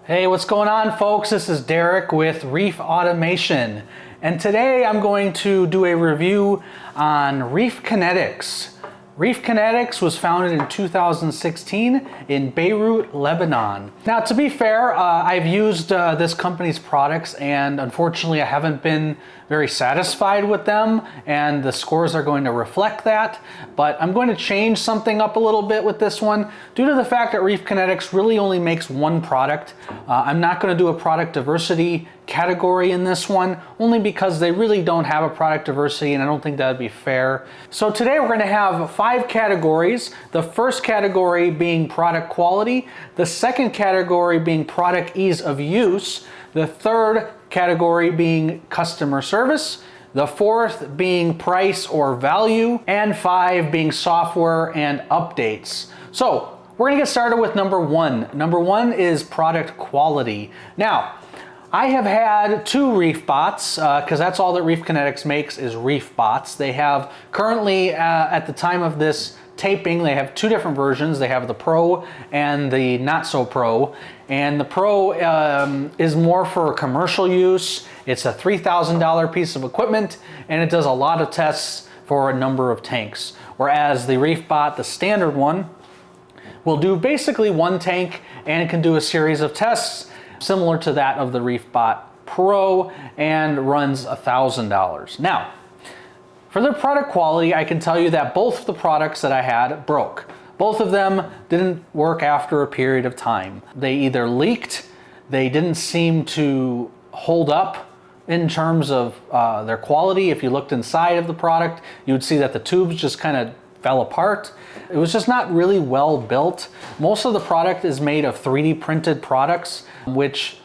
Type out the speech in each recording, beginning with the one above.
Hey, what's going on, folks? This is Derek with Reef Automation, and today I'm going to do a review on Reef Kinetics. Reef Kinetics was founded in 2016 in Beirut, Lebanon. Now, to be fair, I've used this company's products, and unfortunately I haven't been very satisfied with them, and the scores are going to reflect that. But I'm going to change something up a little bit with this one due to the fact that Reef Kinetics really only makes one product. I'm not going to do a product diversity category in this one, only because they really don't have a product diversity, and I don't think that would be fair. So today we're going to have 5 categories. The first category being product quality, the second category being product ease of use, the third category being customer service, the fourth being price or value, and 5 being software and updates. So we're going to get started with number 1. Number 1 is product quality. Now, I have had 2 Reefbots, because that's all that Reef Kinetics makes is Reefbots. They have currently, at the time of this taping, they have 2 different versions. They have the Pro and the Not So Pro. And the Pro is more for commercial use. It's a $3,000 piece of equipment, and it does a lot of tests for a number of tanks. Whereas the Reefbot, the standard one, will do basically 1 tank and can do a series of tests similar to that of the Reefbot Pro, and runs $1,000. Now, for their product quality, I can tell you that both of the products that I had broke. Both of them didn't work after a period of time. They either leaked, they didn't seem to hold up in terms of their quality. If you looked inside of the product, you would see that the tubes just kind of fell apart. It was just not really well built. Most of the product is made of 3D printed products, which,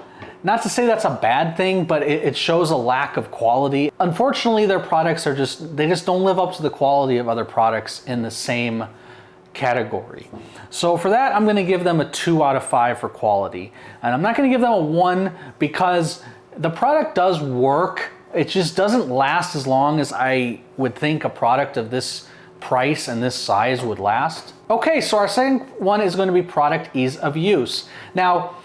not to say that's a bad thing, but it shows a lack of quality. Unfortunately, their products are they just don't live up to the quality of other products in the same category. So for that, I'm gonna give them a 2 out of 5 for quality. And I'm not gonna give them a 1 because the product does work. It just doesn't last as long as I would think a product of this price and this size would last. Okay, so our second one is going to be product ease of use. Now,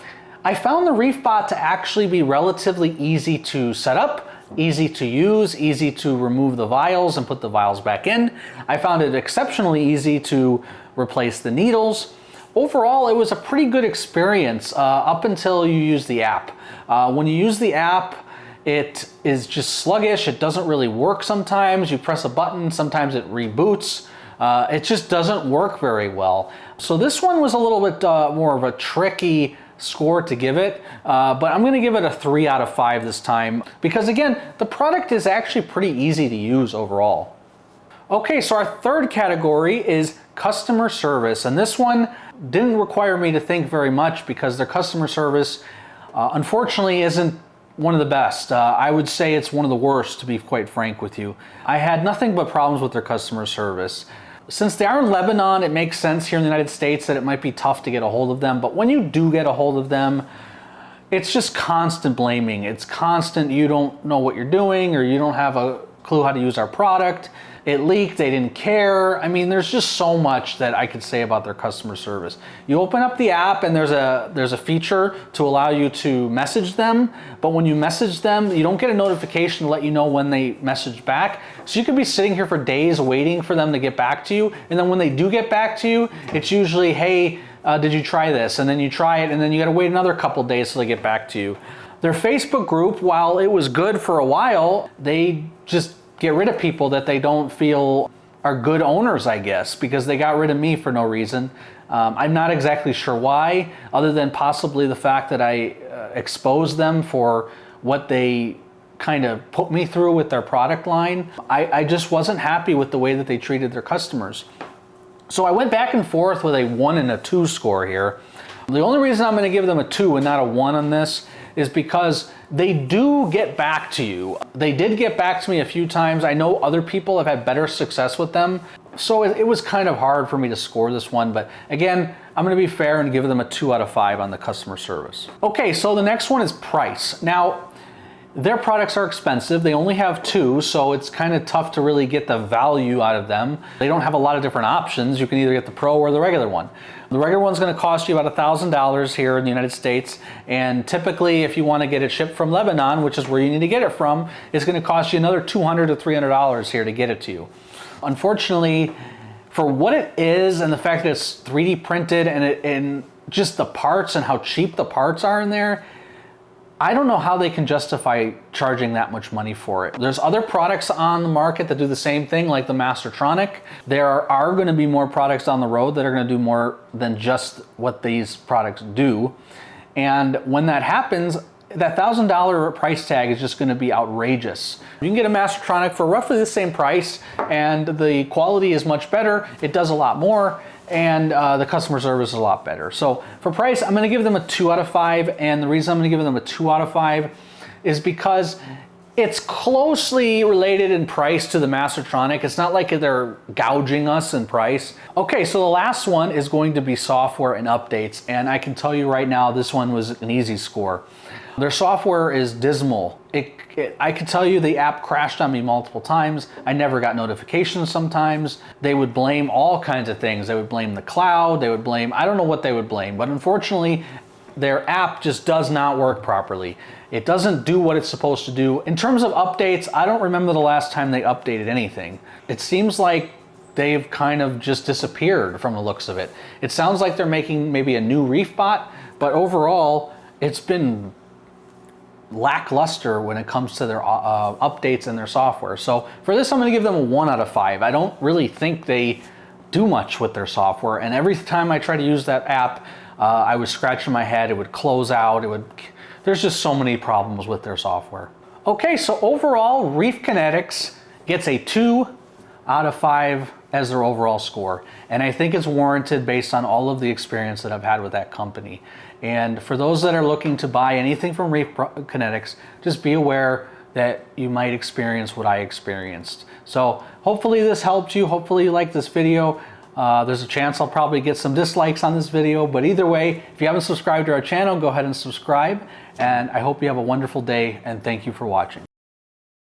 I found the Reefbot to actually be relatively easy to set up, easy to use, easy to remove the vials and put the vials back in. I found it exceptionally easy to replace the needles. Overall, it was a pretty good experience up until you use the app. When you use the app, it is just sluggish. It doesn't really work sometimes. You press a button, sometimes it reboots. It just doesn't work very well. So this one was a little bit more of a tricky score to give it, but I'm gonna give it a 3 out of 5 this time, because again, the product is actually pretty easy to use overall. Okay, so our third category is customer service, and this one didn't require me to think very much because their customer service, unfortunately, isn't one of the best. I would say it's one of the worst, to be quite frank with you. I had nothing but problems with their customer service. Since they are in Lebanon, it makes sense here in the United States that it might be tough to get a hold of them, but when you do get a hold of them, it's just constant blaming. It's constant, you don't know what you're doing, or you don't have a clue how to use our product. It leaked, they didn't care. I mean, there's just so much that I could say about their customer service. You open up the app and there's a feature to allow you to message them, but when you message them, you don't get a notification to let you know when they message back. So you could be sitting here for days waiting for them to get back to you, and then when they do get back to you, it's usually, hey, did you try this? And then you try it, and then you gotta wait another couple days till they get back to you. Their Facebook group, while it was good for a while, they just get rid of people that they don't feel are good owners, I guess, because they got rid of me for no reason. I'm not exactly sure why, other than possibly the fact that I exposed them for what they kind of put me through with their product line. I just wasn't happy with the way that they treated their customers. So I went back and forth with a 1 and a 2 score here. The only reason I'm going to give them a 2 and not a 1 on this is because they do get back to you. They did get back to me a few times. I know other people have had better success with them. So it was kind of hard for me to score this one, but again, I'm gonna be fair and give them a 2 out of 5 on the customer service. Okay, so the next one is price. Now, Their products are expensive. They only have 2, so it's kind of tough to really get the value out of them. They don't have a lot of different options. You can either get the Pro or the regular one. The regular one's going to cost you about $1,000 here in the United States, and typically if you want to get it shipped from Lebanon, which is where you need to get it from, it's going to cost you another $200 to $300 here to get it to you. Unfortunately, for what it is and the fact that it's 3D printed and just the parts and how cheap the parts are in there, I don't know how they can justify charging that much money for it. There's other products on the market that do the same thing, like the Mastertronic. There are going to be more products down the road that are going to do more than just what these products do. And when that happens, that $1,000 price tag is just going to be outrageous. You can get a Mastertronic for roughly the same price, and the quality is much better. It does a lot more, and the customer service is a lot better. So for price, I'm going to give them a 2 out of 5, and the reason I'm going to give them a 2 out of 5 is because it's closely related in price to the Mastertronic. It's not like they're gouging us in price. Okay, so the last one is going to be software and updates, and I can tell you right now this one was an easy score. Their software is dismal. I can tell you the app crashed on me multiple times. I never got notifications sometimes. They would blame all kinds of things. They would blame the cloud. They would blame, I don't know what they would blame, but unfortunately, their app just does not work properly. It doesn't do what it's supposed to do. In terms of updates, I don't remember the last time they updated anything. It seems like they've kind of just disappeared from the looks of it. It sounds like they're making maybe a new Reefbot, but overall, it's been lackluster when it comes to their updates and their software. So for this, I'm going to give them a 1 out of 5. I don't really think they do much with their software, and every time I try to use that app, I was scratching my head. It would close out. There's just so many problems with their software. Okay, so overall, Reef Kinetics gets a 2 out of 5 as their overall score. And I think it's warranted based on all of the experience that I've had with that company. And for those that are looking to buy anything from Reef Kinetics, just be aware that you might experience what I experienced. So hopefully this helped you. Hopefully you liked this video. There's a chance I'll probably get some dislikes on this video, but either way, if you haven't subscribed to our channel, go ahead and subscribe. And I hope you have a wonderful day, and thank you for watching.